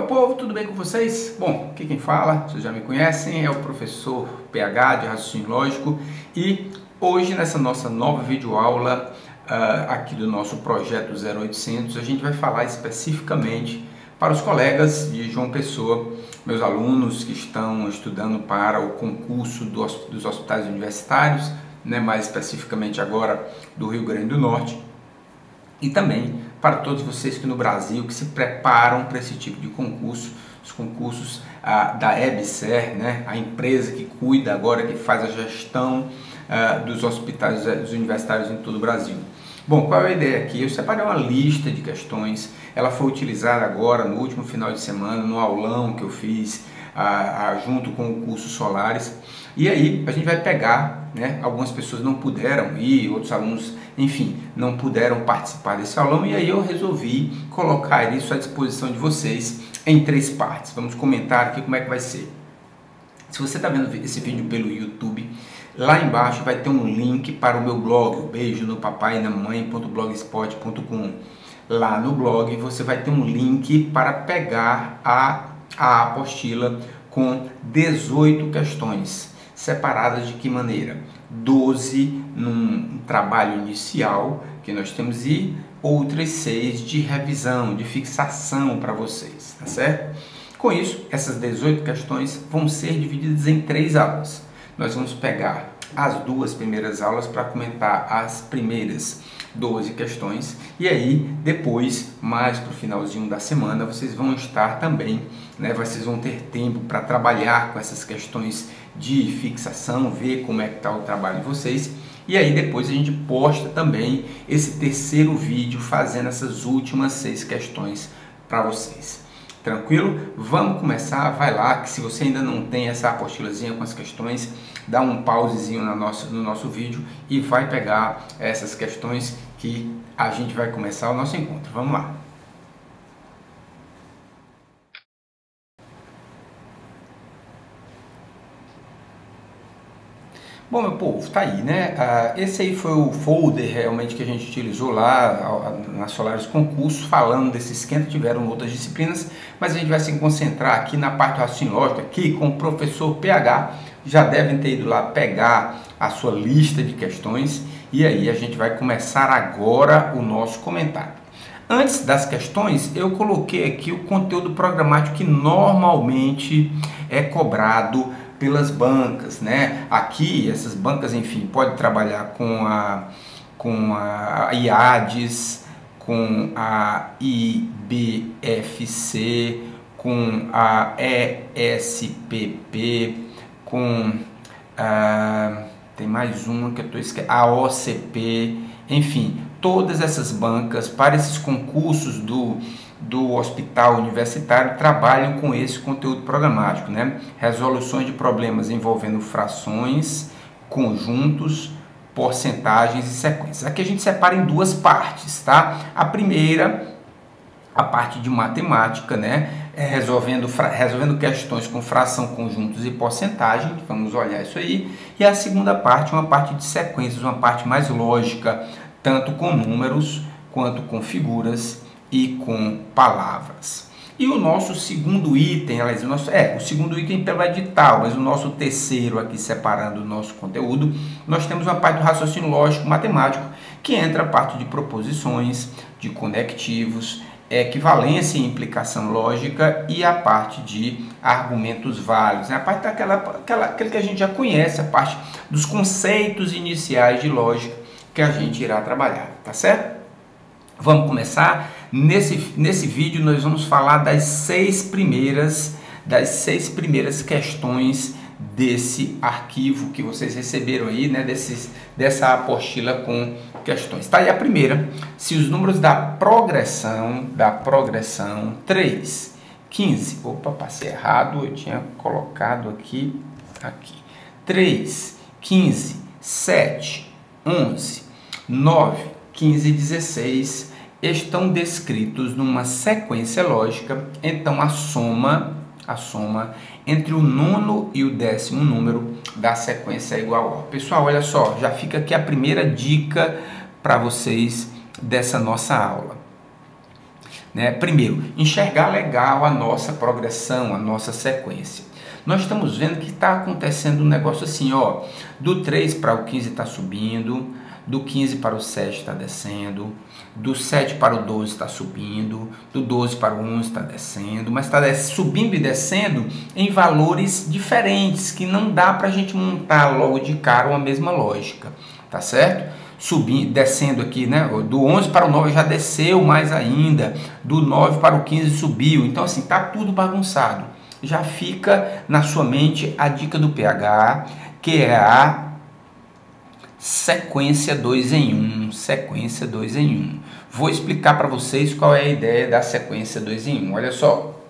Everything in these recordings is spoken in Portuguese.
meu povo, tudo bem com vocês? Bom, aqui quem fala, vocês já me conhecem, é o professor PH de Raciocínio Lógico e hoje nessa nossa nova videoaula aqui do nosso projeto 0800, a gente vai falar especificamente para os colegas de João Pessoa, meus alunos que estão estudando para o concurso dos hospitais universitários, né, mais especificamente agora do Rio Grande do Norte, e também para todos vocês que no Brasil que se preparam para esse tipo de concurso, os concursos da EBSER, né, a empresa que cuida agora, que faz a gestão dos hospitais dos universitários em todo o Brasil. Bom, qual é a ideia aqui? Eu separei uma lista de questões, ela foi utilizada agora no último final de semana, no aulão que eu fiz junto com o curso Solares, e aí a gente vai pegar, né, algumas pessoas não puderam ir, outros alunos, enfim, não puderam participar desse aulão, e aí eu resolvi colocar isso à disposição de vocês em 3 partes. Vamos comentar aqui como é que vai ser. Se você está vendo esse vídeo pelo YouTube, lá embaixo vai ter um link para o meu blog, beijo no papai e na mãe.blogspot.com. Lá no blog você vai ter um link para pegar a apostila com 18 questões, separadas de que maneira? 12 num trabalho inicial que nós temos e outras 6 de revisão, de fixação para vocês, tá certo? Com isso, essas 18 questões vão ser divididas em 3 aulas. Nós vamos pegar as 2 primeiras aulas para comentar as primeiras 12 questões e aí depois, mais para o finalzinho da semana, vocês vão estar também, né, vocês vão ter tempo para trabalhar com essas questões de fixação, ver como é que está o trabalho de vocês e aí depois a gente posta também esse terceiro vídeo fazendo essas últimas 6 questões para vocês. Tranquilo? Vamos começar, vai lá, que se você ainda não tem essa apostilazinha com as questões, dá um pausezinho no nosso vídeo e vai pegar essas questões que a gente vai começar o nosso encontro. Vamos lá! Bom, meu povo, tá aí, né? Esse aí foi o folder realmente que a gente utilizou lá na Solares Concurso, falando desse esquenta. Tiveram outras disciplinas, mas a gente vai se concentrar aqui na parte do raciocínio lógico, aqui com o professor PH. Já devem ter ido lá pegar a sua lista de questões e aí a gente vai começar agora o nosso comentário. Antes das questões, eu coloquei aqui o conteúdo programático que normalmente é cobrado pelas bancas, né? Aqui, essas bancas, enfim, pode trabalhar com a IADES, com a IBFC, com a ESPP, com tem mais uma que eu estou esquecendo, a OCP, enfim, todas essas bancas para esses concursos do hospital universitário trabalham com esse conteúdo programático, né? Resoluções de problemas envolvendo frações, conjuntos, porcentagens e sequências. Aqui a gente separa em 2 partes, tá? A primeira, a parte de matemática, né? Resolvendo questões com fração, conjuntos e porcentagem, vamos olhar isso aí. E a segunda parte, uma parte de sequências, uma parte mais lógica, tanto com números quanto com figuras e com palavras. E o nosso segundo item, aliás, o segundo item pelo edital, mas o nosso terceiro aqui separando o nosso conteúdo, nós temos uma parte do raciocínio lógico matemático, que entra a parte de proposições, de conectivos, equivalência e implicação lógica e a parte de argumentos válidos, né? A parte aquele que a gente já conhece, a parte dos conceitos iniciais de lógica que a gente irá trabalhar, tá certo? Vamos começar. Nesse vídeo nós vamos falar das 6 primeiras questões desse arquivo que vocês receberam aí, né, dessa apostila com questões. Tá aí a primeira: se os números da progressão 3, 15, opa, passei errado, eu tinha colocado aqui 3, 15, 7, 11, 9, 15 e 16 estão descritos numa sequência lógica, então a soma entre o 9º e o 10º número da sequência é igual a. Pessoal, olha só, já fica aqui a primeira dica para vocês dessa nossa aula. né? Primeiro, enxergar legal a nossa progressão, a nossa sequência. Nós estamos vendo que está acontecendo um negócio assim, ó, do 3 para o 15 está subindo, do 15 para o 7 está descendo, do 7 para o 12 está subindo, do 12 para o 11 está descendo, mas está subindo e descendo em valores diferentes, que não dá para a gente montar logo de cara uma mesma lógica, tá certo? Subindo, descendo aqui, né? Do 11 para o 9 já desceu mais ainda, do 9 para o 15 subiu, então assim, tá tudo bagunçado. Já fica na sua mente a dica do pH, que é a sequência 2 em 1, sequência 2 em 1. Vou explicar para vocês qual é a ideia da sequência 2 em 1. Olha só.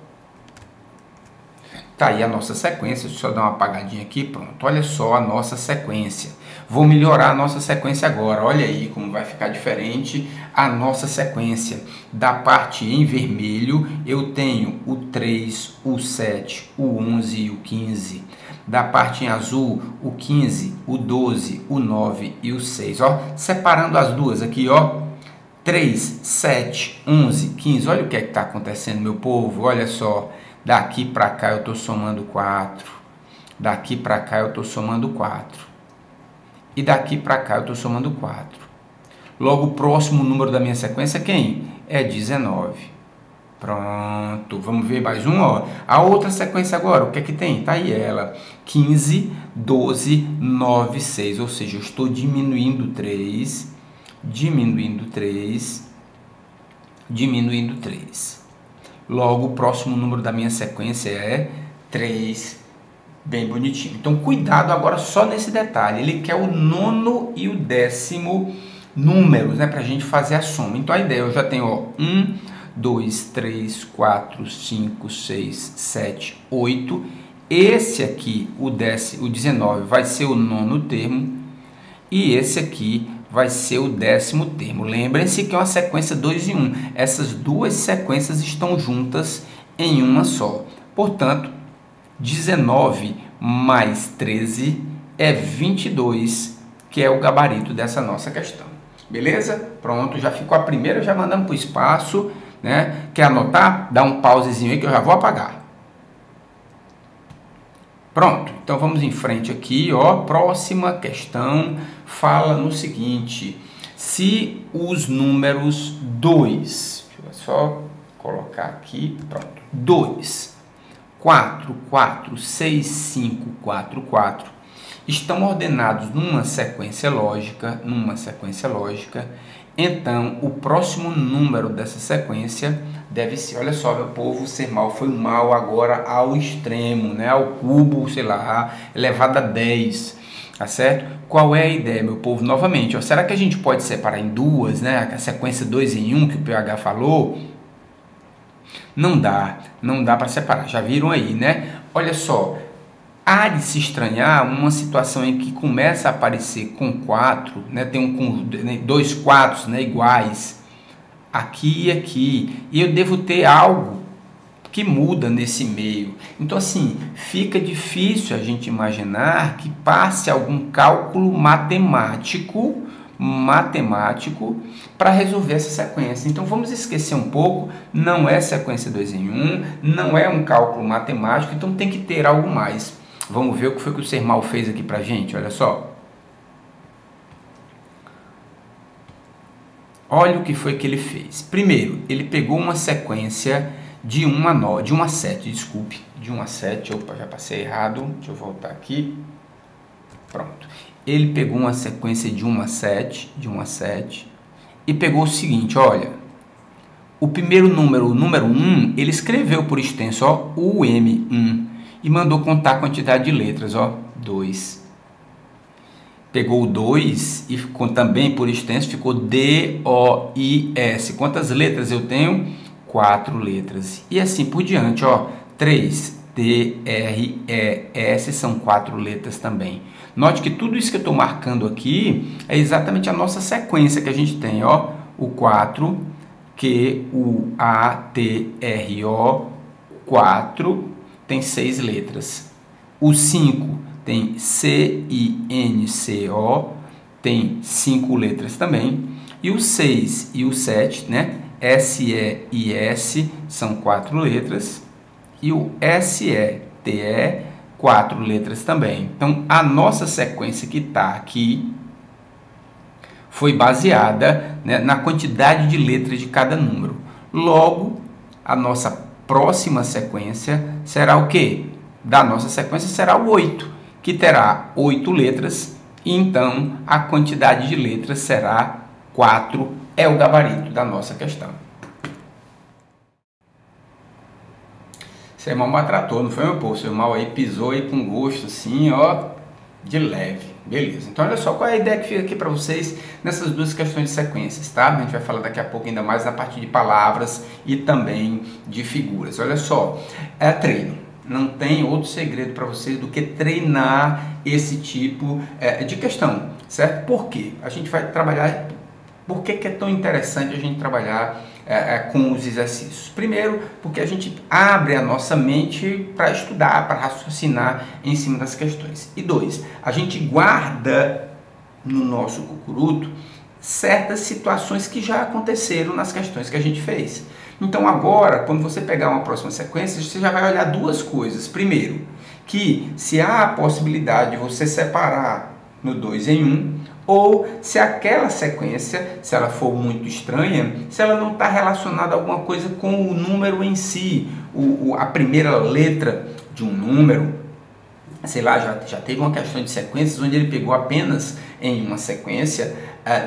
Tá aí a nossa sequência, deixa eu só dar uma apagadinha aqui, pronto. Olha só a nossa sequência. Vou melhorar a nossa sequência agora. Olha aí como vai ficar diferente a nossa sequência. Da parte em vermelho, eu tenho o 3, o 7, o 11 e o 15. Da parte em azul, o 15, o 12, o 9 e o 6. Ó, separando as duas aqui, ó. 3, 7, 11, 15. Olha o que é que está acontecendo, meu povo. Olha só. Daqui para cá eu estou somando 4. Daqui para cá eu estou somando 4. E daqui para cá eu estou somando 4. Logo, o próximo número da minha sequência é quem? É 19. Pronto, vamos ver mais um, ó. A outra sequência agora, o que é que tem? Tá aí ela. 15, 12, 9, 6. Ou seja, eu estou diminuindo 3, diminuindo 3, diminuindo 3. Logo, o próximo número da minha sequência é 3. Bem bonitinho. Então, cuidado agora só nesse detalhe. Ele quer o 9º e o 10º números, né? Pra gente fazer a soma. Então, a ideia, eu já tenho, ó, 1, 2, 3, 4, 5, 6, 7, 8. Esse aqui, o 19, vai ser o 9º termo. E esse aqui vai ser o 10º termo. Lembrem-se que é uma sequência 2 em 1. Essas duas sequências estão juntas em uma só. Portanto, 19 mais 13 é 22, que é o gabarito dessa nossa questão. Beleza? Pronto, já ficou a primeira, já mandamos para o espaço, né? Quer anotar? Dá um pausezinho aí que eu já vou apagar. Pronto, então vamos em frente aqui, ó. Próxima questão fala no seguinte: se os números 2, deixa eu só colocar aqui, pronto, 2, 4, 4, 6, 5, 4, 4, estão ordenados numa sequência lógica, então o próximo número dessa sequência deve ser, olha só, meu povo, ser mal foi mal agora ao extremo, né? Ao cubo, sei lá, elevado a 10, tá certo? Qual é a ideia, meu povo? Novamente, ó, será que a gente pode separar em duas, né? A sequência 2 em 1 que o PH falou? Não dá para separar, já viram aí, né? Olha só, há de se estranhar uma situação em que começa a aparecer com 4, né? Tem dois 4, né, iguais, aqui e aqui, e eu devo ter algo que muda nesse meio. Então assim, fica difícil a gente imaginar que passe algum cálculo matemático para resolver essa sequência. Então vamos esquecer um pouco, não é sequência 2 em 1, não é um cálculo matemático, então tem que ter algo mais. Vamos ver o que foi que o Sermal fez aqui pra gente, olha só. Olha o que foi que ele fez. Primeiro, ele pegou uma sequência de 1 a 7, desculpe, de 1 a 7, opa, já passei errado, deixa eu voltar aqui. Pronto. Ele pegou uma sequência de 1 a 7, e pegou o seguinte, olha, o primeiro número, o número 1, ele escreveu por extenso, ó, UM1, e mandou contar a quantidade de letras, ó, 2. Pegou o 2 e ficou também por extenso, ficou DOIS. Quantas letras eu tenho? 4 letras. E assim por diante, ó, 3, DRES são 4 letras também. Note que tudo isso que eu estou marcando aqui é exatamente a nossa sequência que a gente tem, ó, o 4, QUATRO, 4, tem 6 letras. O 5 tem CINCO, tem 5 letras também. E o 6 e o 7, né, SE e S são 4 letras e o SE, TE, 4 letras também. Então, a nossa sequência que está aqui foi baseada, né, na quantidade de letras de cada número. Logo, a nossa próxima sequência será o quê? Da nossa sequência será o 8, que terá 8 letras, e então a quantidade de letras será 4, é o gabarito da nossa questão. Seu irmão maltratou, não foi, meu povo? Seu irmão aí pisou aí com gosto assim, ó, de leve. Beleza, então olha só qual é a ideia que fica aqui para vocês nessas duas questões de sequências, tá? A gente vai falar daqui a pouco ainda mais na parte de palavras e também de figuras. Olha só, é treino. Não tem outro segredo para vocês do que treinar esse tipo de questão, certo? Por quê? A gente vai trabalhar... Por que é tão interessante a gente trabalhar com os exercícios? Primeiro, porque a gente abre a nossa mente para estudar, para raciocinar em cima das questões. E 2, a gente guarda no nosso cucuruto certas situações que já aconteceram nas questões que a gente fez. Então agora, quando você pegar uma próxima sequência, você já vai olhar duas coisas. Primeiro, que se há a possibilidade de você separar no 2 em 1, ou se aquela sequência, se ela for muito estranha, se ela não está relacionada a alguma coisa com o número em si, a primeira letra de um número. Sei lá, já teve uma questão de sequências onde ele pegou apenas em uma sequência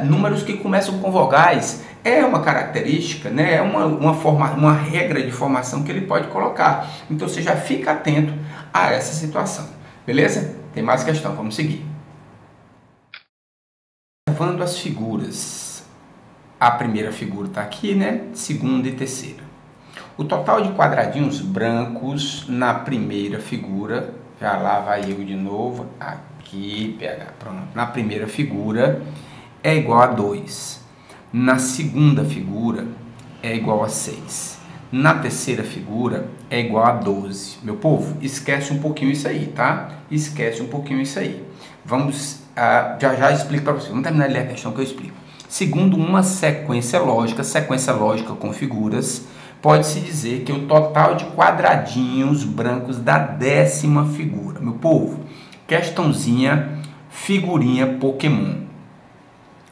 números que começam com vogais. É uma característica, né? É uma regra de formação que ele pode colocar. Então você já fica atento a essa situação. Beleza? Tem mais questão, vamos seguir. Observando as figuras, a primeira figura está aqui, né? Segunda e terceira. O total de quadradinhos brancos na primeira figura, já lá vai eu de novo, aqui, PH, pronto. Na primeira figura é igual a 2. Na segunda figura é igual a 6. Na terceira figura é igual a 12. Meu povo, esquece um pouquinho isso aí, tá? Esquece um pouquinho isso aí. Vamos... já explico para vocês. Vamos terminar de ler a questão que eu explico. Segundo uma sequência lógica com figuras, pode-se dizer que o total de quadradinhos brancos da 10ª figura. Meu povo, questãozinha, figurinha Pokémon.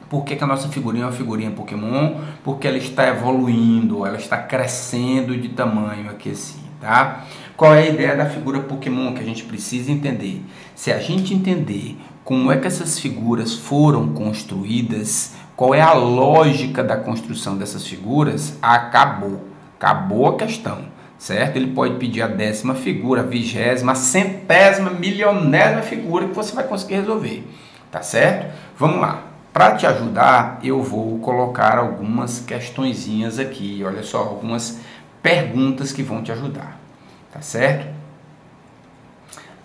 Por que a nossa figurinha é uma figurinha Pokémon? Porque ela está evoluindo, ela está crescendo de tamanho aqui assim, tá? Qual é a ideia da figura Pokémon que a gente precisa entender? Se a gente entender como é que essas figuras foram construídas, qual é a lógica da construção dessas figuras, acabou a questão, certo? Ele pode pedir a 10ª figura, a 20ª, a 100ª, milionésima figura que você vai conseguir resolver, tá certo? Vamos lá. Para te ajudar, eu vou colocar algumas questõezinhas aqui, olha só, algumas perguntas que vão te ajudar. Tá certo?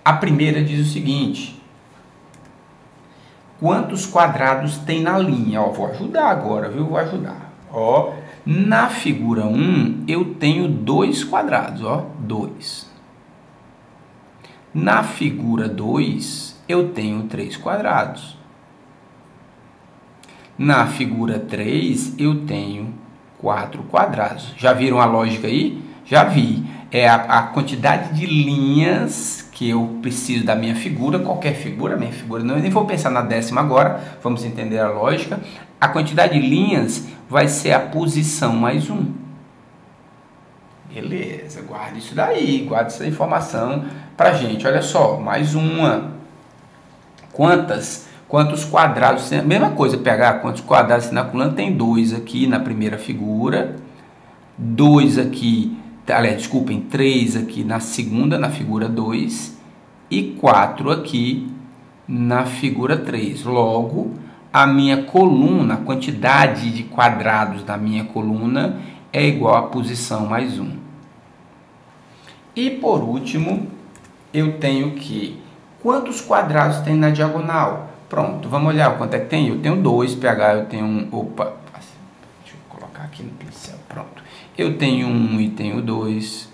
A primeira diz o seguinte: quantos quadrados tem na linha? Ó, vou ajudar agora, viu? Vou ajudar. Ó, na figura 1 eu tenho 2 quadrados, ó, 2. Na figura 2 eu tenho 3 quadrados. Na figura 3 eu tenho 4 quadrados. Já viram a lógica aí? Já vi. É a quantidade de linhas que eu preciso da minha figura, qualquer figura, minha figura, não, eu nem vou pensar na 10ª agora, vamos entender a lógica. A quantidade de linhas vai ser a posição mais 1. Beleza, guarda isso daí, guarda essa informação pra gente. Olha só, mais uma. Quantos quadrados, mesma coisa, pegar quantos quadrados tem na coluna, tem 2 aqui na primeira figura, 2 aqui, aliás, desculpem, 3 aqui na segunda, na figura 2, e 4 aqui na figura 3. Logo, a minha coluna, a quantidade de quadrados da minha coluna é igual à posição mais 1. E por último, eu tenho que, quantos quadrados tem na diagonal? Pronto, vamos olhar quanto é que tem. Eu tenho 2, PH, eu tenho 1, opa, deixa eu colocar aqui no pincel, pronto. Eu tenho 1 e tenho 2,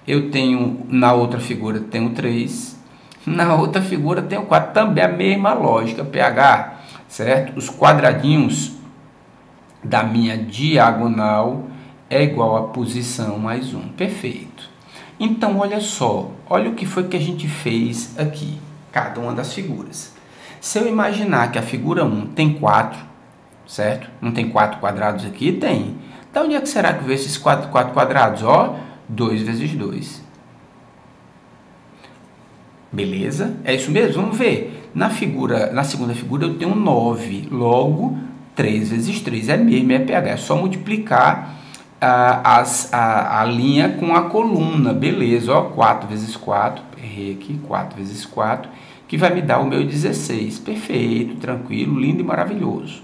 eu tenho, na outra figura tenho 3, na outra figura tenho 4, também a mesma lógica, PH, certo? Os quadradinhos da minha diagonal é igual a posição mais 1. Perfeito. Então, olha só, olha o que foi que a gente fez aqui, cada uma das figuras. Se eu imaginar que a figura 1 tem 4, certo? Não tem 4 quadrados aqui? Tem. Então, onde é que será que veio esses 4 quadrados? Ó, 2 vezes 2. Beleza? É isso mesmo? Vamos ver. Na segunda figura eu tenho 9, logo 3 vezes 3 é mesmo, é pH. É só multiplicar a linha com a coluna. Beleza, ó, 4 vezes 4, errei aqui, 4 vezes 4, que vai me dar o meu 16. Perfeito, tranquilo, lindo e maravilhoso.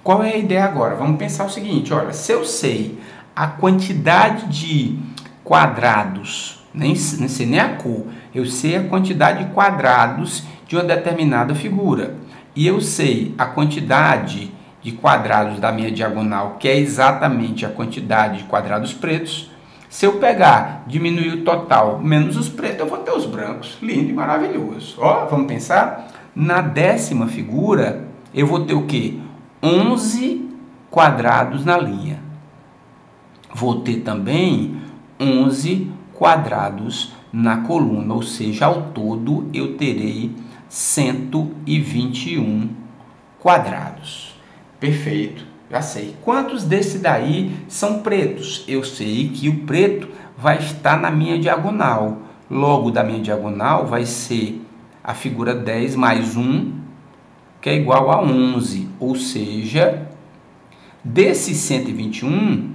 Qual é a ideia agora? Vamos pensar o seguinte, olha, se eu sei a quantidade de quadrados, nem sei nem a cor, eu sei a quantidade de quadrados de uma determinada figura, e eu sei a quantidade de quadrados da minha diagonal, que é exatamente a quantidade de quadrados pretos. Se eu pegar, diminuir o total menos os pretos, eu vou ter os brancos. Lindo e maravilhoso. Ó, vamos pensar? Na 10ª figura, eu vou ter o quê? 11 quadrados na linha. Vou ter também 11 quadrados na coluna, ou seja, ao todo eu terei 121 quadrados. Perfeito, já sei. Quantos desse daí são pretos? Eu sei que o preto vai estar na minha diagonal. Logo, da minha diagonal vai ser a figura 10 mais 1, que é igual a 11. Ou seja, desses 121,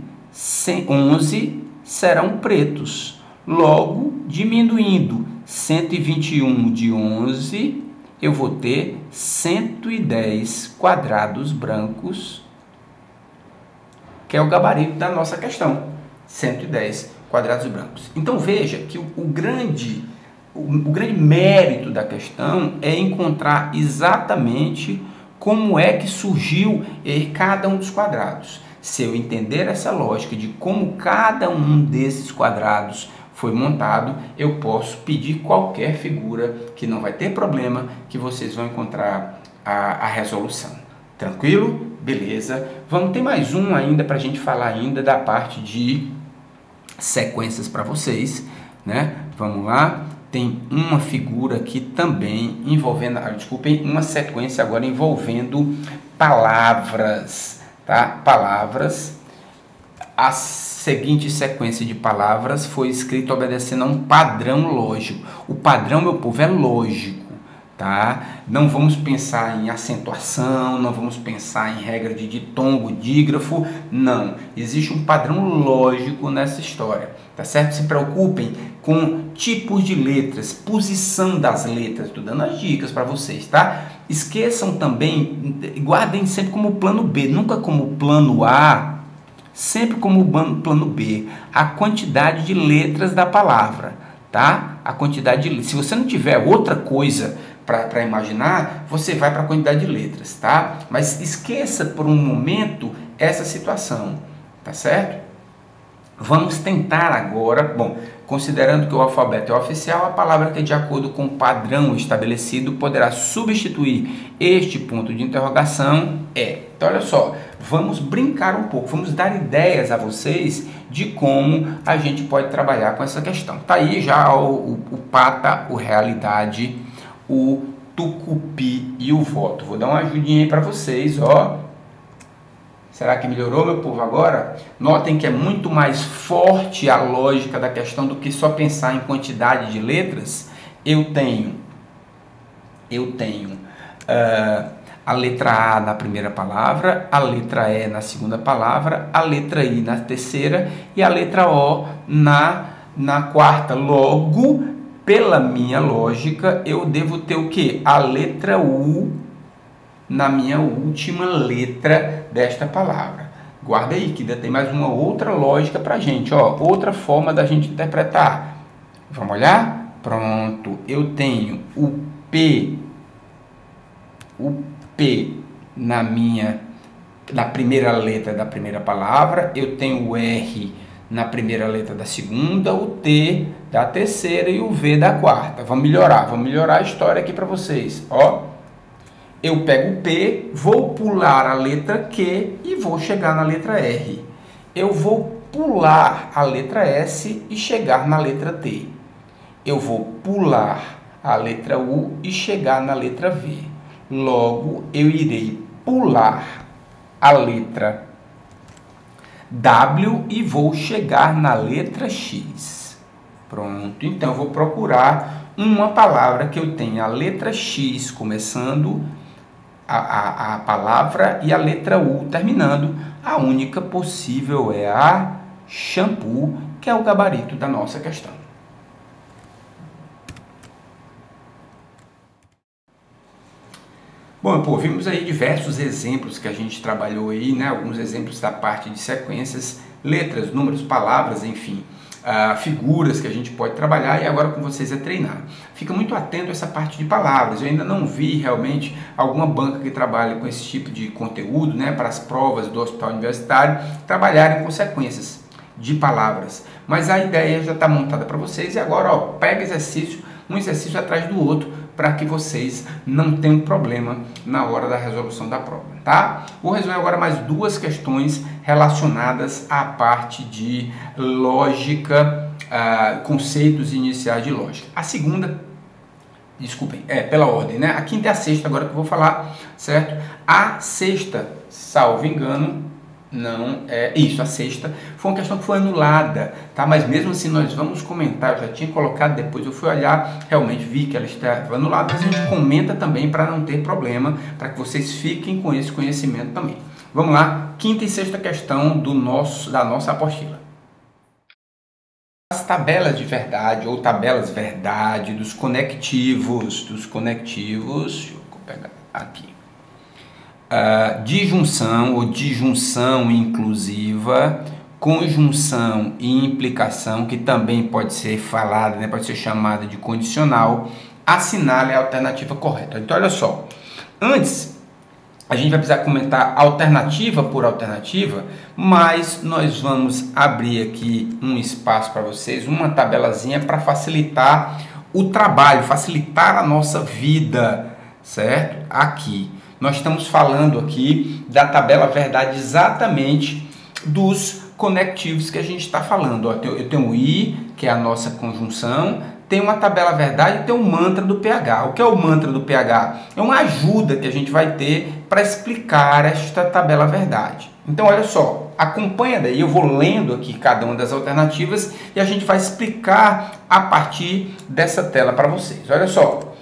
11 serão pretos. Logo, diminuindo 121 de 11, eu vou ter 110 quadrados brancos, que é o gabarito da nossa questão, 110 quadrados brancos. Então veja que o grande mérito da questão é encontrar exatamente como é que surgiu cada um dos quadrados. Se eu entender essa lógica de como cada um desses quadrados foi montado, eu posso pedir qualquer figura, que não vai ter problema, que vocês vão encontrar a resolução. Tranquilo? Beleza. Vamos ter mais um ainda para a gente falar ainda da parte de sequências para vocês, né? Vamos lá. Tem uma figura aqui também envolvendo, desculpem, uma sequência agora envolvendo palavras, tá? Palavras. A seguinte sequência de palavras foi escrita obedecendo a um padrão lógico. O padrão, meu povo, é lógico, tá? Não vamos pensar em acentuação, não vamos pensar em regra de ditongo, dígrafo, não. Existe um padrão lógico nessa história, tá certo? Se preocupem com tipos de letras, posição das letras, estou dando as dicas para vocês, tá? Esqueçam também, guardem sempre como plano B, nunca como plano A, sempre como plano B, a quantidade de letras da palavra, tá? A quantidade de, se você não tiver outra coisa para imaginar, você vai para a quantidade de letras, tá? Mas esqueça por um momento essa situação, tá certo? Vamos tentar agora, bom, considerando que o alfabeto é oficial, a palavra que de acordo com o padrão estabelecido poderá substituir este ponto de interrogação é. Então olha só, vamos brincar um pouco, vamos dar ideias a vocês de como a gente pode trabalhar com essa questão. Tá aí já o pata, o realidade, o tucupi e o voto. Vou dar uma ajudinha aí para vocês, ó. Será que melhorou, meu povo, agora? Notem que é muito mais forte a lógica da questão do que só pensar em quantidade de letras. Eu tenho a letra A na primeira palavra, a letra E na segunda palavra, a letra I na terceira e a letra O na quarta. Logo, pela minha lógica, eu devo ter o quê? A letra U na minha última letra desta palavra. Guarda aí que ainda tem mais uma outra lógica para a gente, ó, outra forma da gente interpretar. Vamos olhar? Pronto, eu tenho o P na primeira letra da primeira palavra, eu tenho o R na primeira letra da segunda, o T da terceira e o V da quarta. Vamos melhorar a história aqui para vocês, ó. Eu pego o P, vou pular a letra Q e vou chegar na letra R. Eu vou pular a letra S e chegar na letra T. Eu vou pular a letra U e chegar na letra V. Logo, eu irei pular a letra W e vou chegar na letra X. Pronto, então eu vou procurar uma palavra que eu tenha a letra X começando a palavra e a letra U terminando. A única possível é a shampoo, que é o gabarito da nossa questão. Bom, vimos aí diversos exemplos que a gente trabalhou aí, né? Alguns exemplos da parte de sequências, letras, números, palavras, enfim, figuras que a gente pode trabalhar, e agora com vocês é treinar. Fica muito atento a essa parte de palavras. Eu ainda não vi realmente alguma banca que trabalhe com esse tipo de conteúdo, né? Para as provas do hospital universitário, trabalharem com sequências de palavras. Mas a ideia já está montada para vocês, e agora, ó, pega um exercício atrás do outro, para que vocês não tenham problema na hora da resolução da prova, tá? Vou resolver agora mais duas questões relacionadas à parte de lógica, conceitos iniciais de lógica. A segunda, desculpem, pela ordem, né? A quinta e a sexta agora que eu vou falar, certo? A sexta, salvo engano, não é isso, a sexta foi uma questão que foi anulada, tá? Mas mesmo assim nós vamos comentar. Eu já tinha colocado, depois eu fui olhar, realmente vi que ela estava anulada, mas a gente comenta também para não ter problema, para que vocês fiquem com esse conhecimento também. Vamos lá, quinta e sexta questão da nossa apostila. As tabelas de verdade ou tabelas verdade dos conectivos, deixa eu pegar aqui. Disjunção ou disjunção inclusiva, conjunção e implicação, que também pode ser falada, né, pode ser chamada de condicional. Assinale a alternativa correta. Então, olha só, antes a gente vai precisar comentar alternativa por alternativa, mas nós vamos abrir aqui um espaço para vocês, uma tabelazinha para facilitar o trabalho, facilitar a nossa vida, certo? Aqui. Nós estamos falando aqui da tabela verdade exatamente dos conectivos que a gente está falando. Ó, eu tenho o I, que é a nossa conjunção, tem uma tabela verdade e tem um mantra do pH. O que é o mantra do pH? É uma ajuda que a gente vai ter para explicar esta tabela verdade. Então, olha só, acompanha daí, eu vou lendo aqui cada uma das alternativas e a gente vai explicar a partir dessa tela para vocês. Olha só.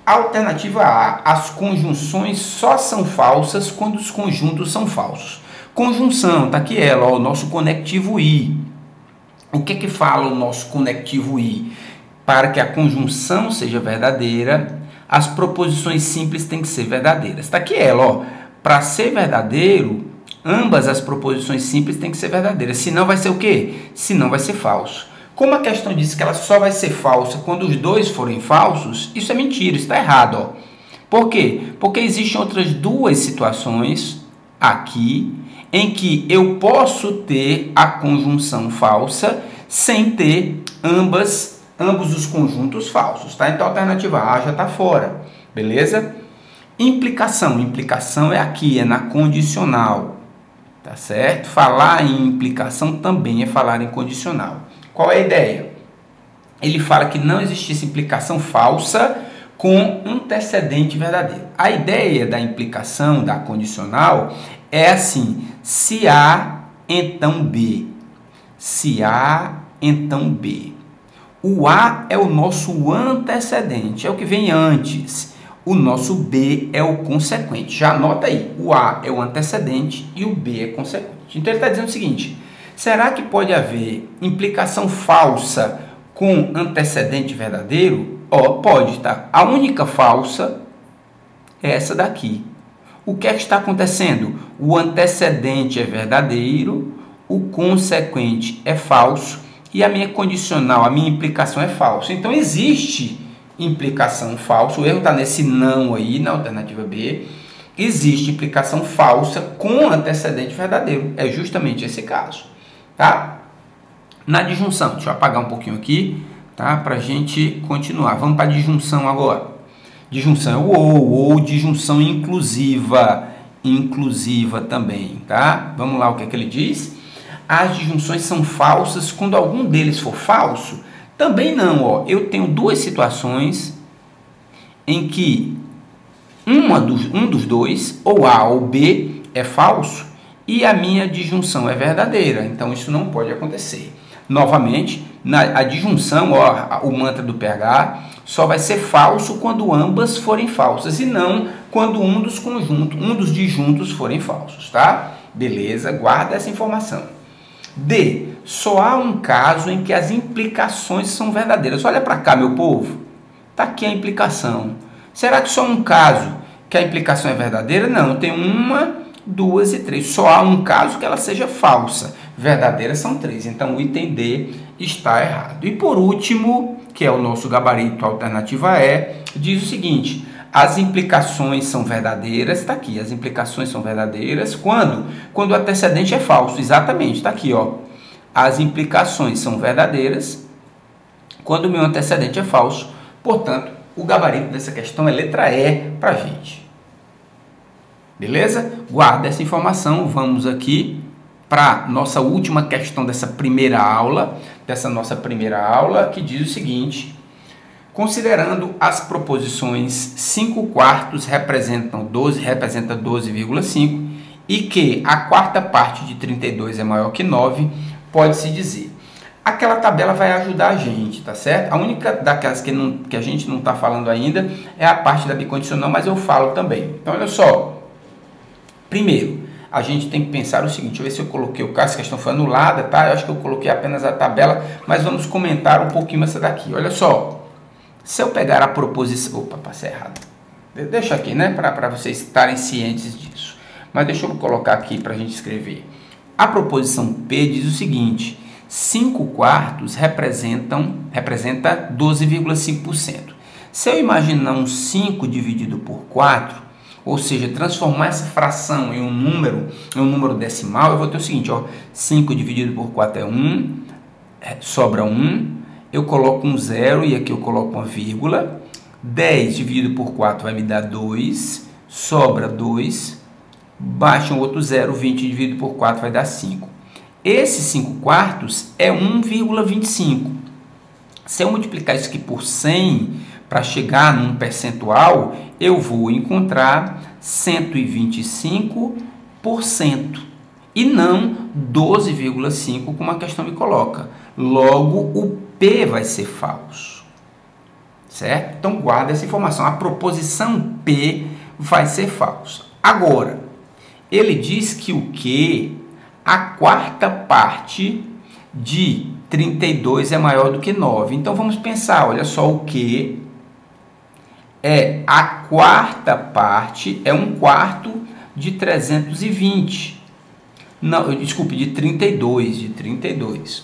Alternativa A, as conjunções só são falsas quando os conjuntos são falsos. Conjunção, tá aqui ela, ó, o nosso conectivo I. O que que fala o nosso conectivo I? Para que a conjunção seja verdadeira, as proposições simples têm que ser verdadeiras. Tá aqui ela, ó, para ser verdadeiro, ambas as proposições simples têm que ser verdadeiras. Senão vai ser o quê? Senão vai ser falso. Como a questão diz que ela só vai ser falsa quando os dois forem falsos, isso é mentira, isso está errado. Ó. Por quê? Porque existem outras duas situações aqui em que eu posso ter a conjunção falsa sem ter ambos os conjuntos falsos. Tá? Então a alternativa A já está fora, beleza? Implicação. Implicação é aqui, é na condicional, tá certo? Falar em implicação também é falar em condicional. Qual é a ideia? Ele fala que não existisse implicação falsa com antecedente verdadeiro. A ideia da implicação, da condicional, é assim: se A, então B. Se A, então B. O A é o nosso antecedente, é o que vem antes. O nosso B é o consequente. Já anota aí, o A é o antecedente e o B é consequente. Então ele está dizendo o seguinte: será que pode haver implicação falsa com antecedente verdadeiro? Ó, pode, tá? A única falsa é essa daqui. O que é que está acontecendo? O antecedente é verdadeiro, o consequente é falso e a minha condicional, a minha implicação é falsa. Então existe implicação falsa, o erro está nesse não aí, na alternativa B. Existe implicação falsa com antecedente verdadeiro. É justamente esse caso. Tá? Na disjunção, deixa eu apagar um pouquinho aqui, tá? Para a gente continuar. Vamos para a disjunção agora. Disjunção é o ou disjunção inclusiva também, tá? Vamos lá, o que é que ele diz? as disjunções são falsas quando algum deles for falso? Também não, ó. Eu tenho duas situações em que um dos dois, ou A ou B, é falso e a minha disjunção é verdadeira. Então isso não pode acontecer. Novamente, a disjunção, ó, o mantra do pH, só vai ser falso quando ambas forem falsas e não quando um dos disjuntos forem falsos, tá? Beleza, guarda essa informação. D. Só há um caso em que as implicações são verdadeiras. Olha para cá, meu povo. Está aqui a implicação. Será que só um caso que a implicação é verdadeira? Não, tem uma, duas e três. Só há um caso que ela seja falsa. Verdadeiras são três. Então o item D está errado. E por último, que é o nosso gabarito alternativa E, diz o seguinte: as implicações são verdadeiras, está aqui, as implicações são verdadeiras quando o antecedente é falso, exatamente, está aqui, ó. As implicações são verdadeiras quando o meu antecedente é falso, portanto, o gabarito dessa questão é letra E para a gente. Beleza? Guarda essa informação, vamos aqui para nossa última questão dessa nossa primeira aula, que diz o seguinte: considerando as proposições 5 quartos representa 12,5 e que a quarta parte de 32 é maior que 9, pode-se dizer. Aquela tabela vai ajudar a gente, tá certo? A única daquelas que a gente não está falando ainda é a parte da bicondicional, mas eu falo também. Então, olha só. Primeiro, a gente tem que pensar o seguinte, deixa eu ver se eu coloquei o caso, essa questão foi anulada, tá? Eu acho que eu coloquei apenas a tabela, mas vamos comentar um pouquinho essa daqui. Olha só, se eu pegar a proposição... Opa, passei errado. Deixa aqui, né? Para vocês estarem cientes disso. Mas deixa eu colocar aqui para a gente escrever. A proposição P diz o seguinte: 5 quartos representa 12,5%. Se eu imaginar um 5 dividido por 4, ou seja, transformar essa fração em um número decimal, eu vou ter o seguinte, ó, 5 dividido por 4 é 1, sobra 1, eu coloco um 0 e aqui eu coloco uma vírgula, 10 dividido por 4 vai me dar 2, sobra 2, baixa um outro 0, 20 dividido por 4 vai dar 5. Esse 5 quartos é 1,25. Se eu multiplicar isso aqui por 100, para chegar num percentual, eu vou encontrar 125% e não 12,5% como a questão me coloca. Logo, o P vai ser falso. Certo? Então, guarda essa informação. A proposição P vai ser falsa. Agora, ele diz que o Q, a quarta parte de 32 é maior do que 9. Então, vamos pensar, olha só, o Q é a quarta parte, é 1/4 de 320. Não, desculpe, de 32.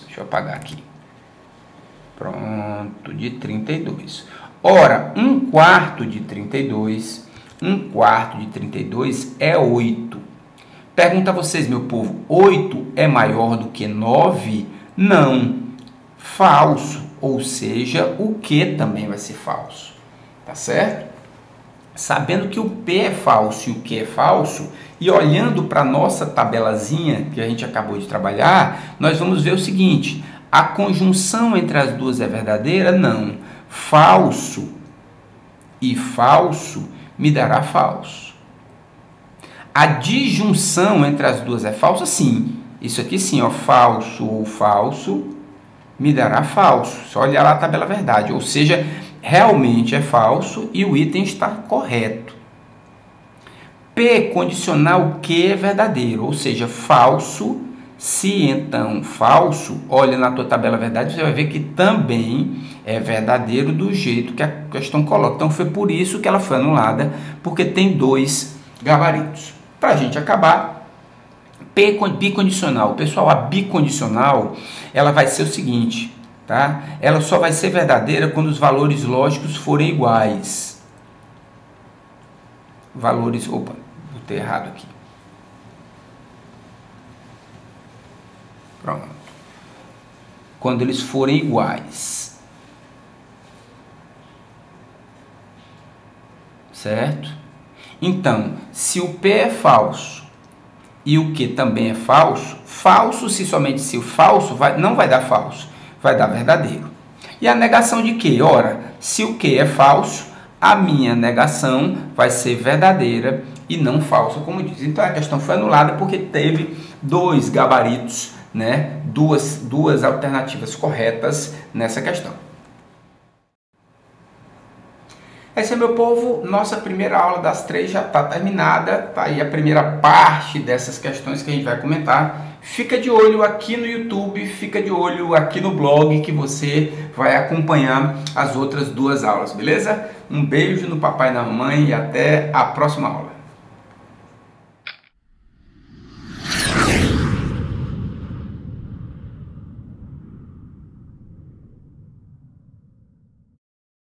Deixa eu apagar aqui. Pronto, de 32. Ora, 1/4 de 32, 1/4 de 32 é 8. Pergunto a vocês, meu povo, 8 é maior do que 9? Não. Falso, ou seja, o Q também vai ser falso. Tá certo? Sabendo que o P é falso e o Q é falso, e olhando para a nossa tabelazinha que a gente acabou de trabalhar, nós vamos ver o seguinte: a conjunção entre as duas é verdadeira? Não. Falso e falso me dará falso. A disjunção entre as duas é falsa? Sim. Isso aqui sim, ó, falso ou falso me dará falso. Só olhar lá a tabela verdade, ou seja, realmente é falso e o item está correto. P condicional Q é verdadeiro, ou seja, falso. Se então falso, olha na tua tabela verdade, você vai ver que também é verdadeiro do jeito que a questão coloca. Então foi por isso que ela foi anulada, porque tem dois gabaritos. Para a gente acabar, P bicondicional. Pessoal, a bicondicional, ela vai ser o seguinte, tá? Ela só vai ser verdadeira quando os valores lógicos forem iguais. Valores, opa, botei errado aqui. Pronto. Quando eles forem iguais. Certo? Então, se o P é falso e o que também é falso, falso se somente se o falso não vai dar falso, vai dar verdadeiro. E a negação de que? Ora, se o que é falso, a minha negação vai ser verdadeira e não falsa, como diz. Então a questão foi anulada porque teve dois gabaritos, né? Duas alternativas corretas nessa questão. Esse é, meu povo, nossa primeira aula das 3 já está terminada, tá aí a primeira parte dessas questões que a gente vai comentar. Fica de olho aqui no YouTube, fica de olho aqui no blog que você vai acompanhar as outras 2 aulas, beleza? Um beijo no papai e na mamãe e até a próxima aula.